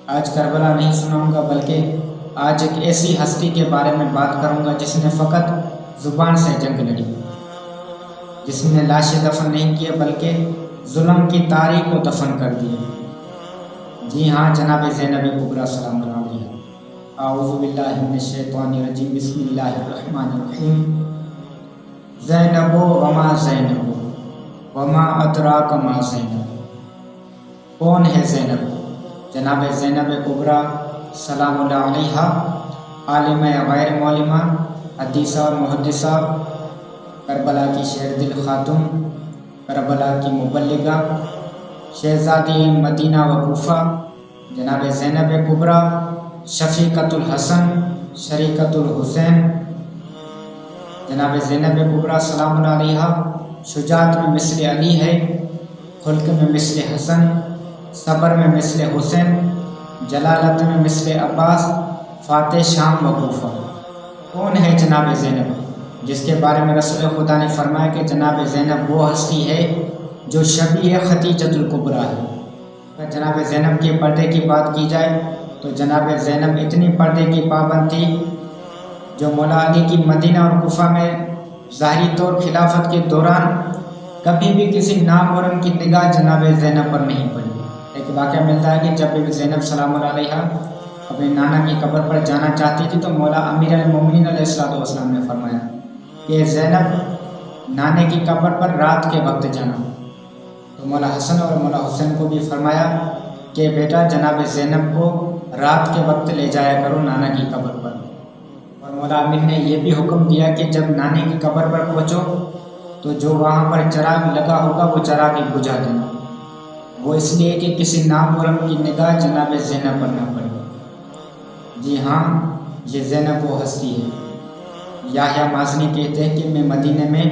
آج کربلا نہیں سناؤں گا، بلکہ آج ایک ایسی ہستی کے بارے میں بات کروں گا جس نے فقط زبان سے جنگ لڑی، جس نے لاشیں دفن نہیں کیے بلکہ ظلم کی تاریخ کو دفن کر دیا۔ جی ہاں، جناب زینب کبریٰ سلام اللہ علیہا۔ اعوذ باللہ من الشیطان الرجیم، بسم اللہ الرحمن الرحیم۔ زینب وما زینب وما ادراک ما زینب۔ کون ہے زینب؟ جناب زینب کبریٰ سلام اللہ علیہا عالم غیر معلمہ، حدیثہ اور محدثہ، کربلا کی شیر دل خاتون، کربلا کی مبلغہ، شہزادی مدینہ و کوفہ، جناب زینب کبریٰ شفیقۃ الحسن شریکۃ الحسین۔ جناب زینب کبریٰ سلام اللہ علیہا شجاعت میں مثل علی ہے، خلق میں مثل حسن، صبر میں مثل حسین، جلالت میں مثل عباس، فاتح شام و کوفہ۔ کون ہے جناب زینب جس کے بارے میں رسول خدا نے فرمایا کہ جناب زینب وہ ہستی ہے جو شبیہ خدیجۃ الکبریٰ ہے۔ اگر جناب زینب کے پردے کی بات کی جائے تو جناب زینب اتنی پردے کی پابند تھی جو مولا علی کی مدینہ اور کوفہ میں ظاہری طور خلافت کے دوران کبھی بھی کسی نامحرم کی نگاہ جناب زینب پر نہیں پڑی۔ ایک واقعہ ملتا ہے کہ جب بھی زینب سلام اللہ علیہا اپنے نانا کی قبر پر جانا چاہتی تھی تو مولا امیر المومنین علیہ السلام نے فرمایا کہ زینب نانے کی قبر پر رات کے وقت جانا۔ تو مولا حسن اور مولا حسین کو بھی فرمایا کہ بیٹا جناب زینب کو رات کے وقت لے جایا کرو نانا کی قبر پر۔ اور مولا امیر نے یہ بھی حکم دیا کہ جب نانے کی قبر پر پہنچو تو جو وہاں پر چراغ لگا ہوگا وہ چراغ بجھا دینا، وہ اس لیے کہ کسی نامحرم کی نگاہ جناب زینب پر نہ پڑے۔ جی ہاں، یہ زینب وہ ہستی ہے۔ یحییٰ مازنی کہتے ہیں کہ میں مدینے میں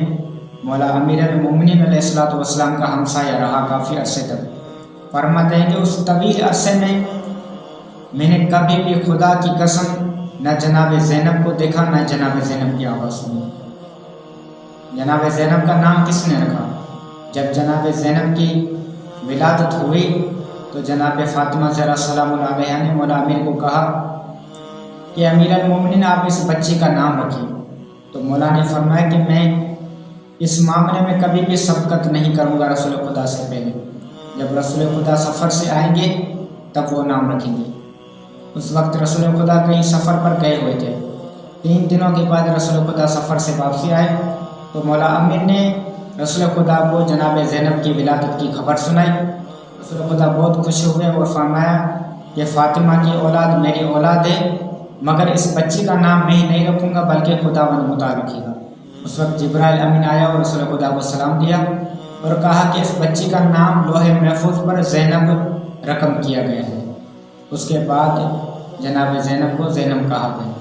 مولا امیر المومنین علیہ السلام کا ہمسایہ رہا کافی عرصے تک۔ فرماتے ہیں کہ اس طویل عرصے میں نے کبھی بھی خدا کی قسم نہ جناب زینب کو دیکھا نہ جناب زینب کی آواز سنی۔ جناب زینب کا نام کس نے رکھا؟ جب جناب زینب کی ولادت ہوئی تو جناب فاطمہ زہرا سلام اللہ علیہا نے مولا امیر کو کہا کہ امیر المومنین آپ اس بچی کا نام رکھیں۔ تو مولا نے فرمایا کہ میں اس معاملے میں کبھی بھی سبقت نہیں کروں گا رسول خدا سے پہلے، جب رسول خدا سفر سے آئیں گے تب وہ نام رکھیں گے۔ اس وقت رسول خدا کہیں سفر پر گئے ہوئے تھے۔ 3 دنوں کے بعد رسول خدا سفر سے واپسی آئے تو مولا امیر نے رسول خدا کو جناب زینب کی ولادت کی خبر سنائی۔ رسول خدا بہت خوش ہوئے اور فرمایا کہ فاطمہ کی اولاد میری اولاد ہے، مگر اس بچی کا نام میں ہی نہیں رکھوں گا بلکہ خداوند مطاع رکھے گا۔ اس وقت جبرائیل امین آیا اور رسول خدا کو سلام دیا اور کہا کہ اس بچی کا نام لوح محفوظ پر زینب رقم کیا گیا ہے۔ اس کے بعد جناب زینب کو زینب کہا گیا۔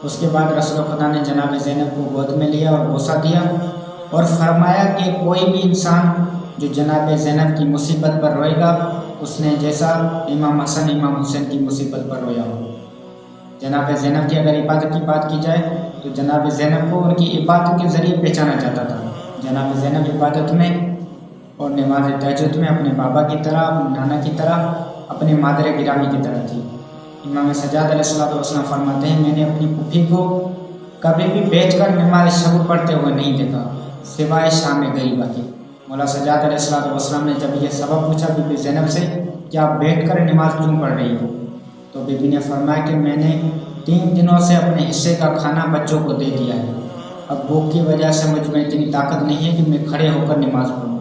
اس کے بعد رسول خدا نے جناب زینب کو گود میں لیا اور بوسہ دیا اور فرمایا کہ کوئی بھی انسان جو جناب زینب کی مصیبت پر روئے گا اس نے جیسا امام حسن امام حسین کی مصیبت پر رویا ہو۔ جناب زینب کی اگر عبادت کی بات کی جائے تو جناب زینب کو ان کی عبادت کے ذریعے پہچانا جاتا تھا۔ جناب زینب عبادت میں اور نماز تہجد میں اپنے بابا کی طرح، اپنے نانا کی طرح، اپنے مادر گرامی کی طرح تھی۔ امام سجاد علیہ السلام فرماتے ہیں میں نے اپنی پھوپھی کو کبھی بھی بیٹھ کر نماز شب پڑھتے ہوئے نہیں دیکھا سوائے شام غریبہ کے۔ مولا سجاد علیہ السلام نے جب یہ سبب پوچھا بی بی زینب سے کہ آپ بیٹھ کر نماز کیوں پڑھ رہی ہو تو بی بی نے فرمایا کہ میں نے 3 دنوں سے اپنے حصے کا کھانا بچوں کو دے دیا ہے، اب بھوک کی وجہ سے مجھ میں اتنی طاقت نہیں ہے کہ میں کھڑے ہو کر نماز پڑھوں۔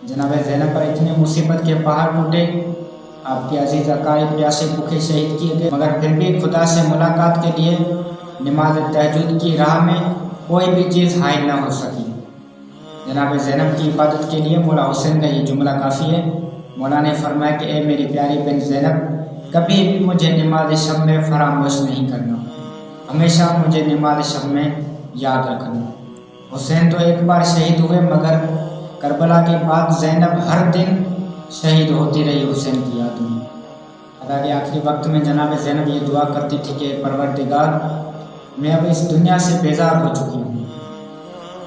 جناب زینب پر اتنے مصیبت کے پہاڑ ٹوٹے، آپ کے عزیز اقارب پیاسے بھوکے شہید کیے گئے، مگر پھر بھی خدا سے ملاقات کے لیے نماز تہجد کی راہ میں کوئی بھی چیز حائل نہ ہو سکی۔ جناب زینب کی عبادت کے لیے مولا حسین کا یہ جملہ کافی ہے۔ مولا نے فرمایا کہ اے میری پیاری بہن زینب، کبھی بھی مجھے نماز شب میں فراموش نہیں کرنا، ہمیشہ مجھے نماز شب میں یاد رکھنا۔ حسین تو ایک بار شہید ہوئے مگر کربلا کے بعد زینب ہر دن شہید ہوتی رہی حسین کی یاد میں۔ حالانکہ آخری وقت میں جناب زینب یہ دعا کرتی تھی کہ پروردگار میں اب اس دنیا سے بیزار ہو چکی ہوں،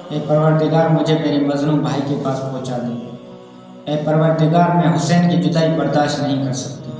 اے پروردگار مجھے میرے مظلوم بھائی کے پاس پہنچا دے، اے پروردگار میں حسین کی جدائی برداشت نہیں کر سکتی۔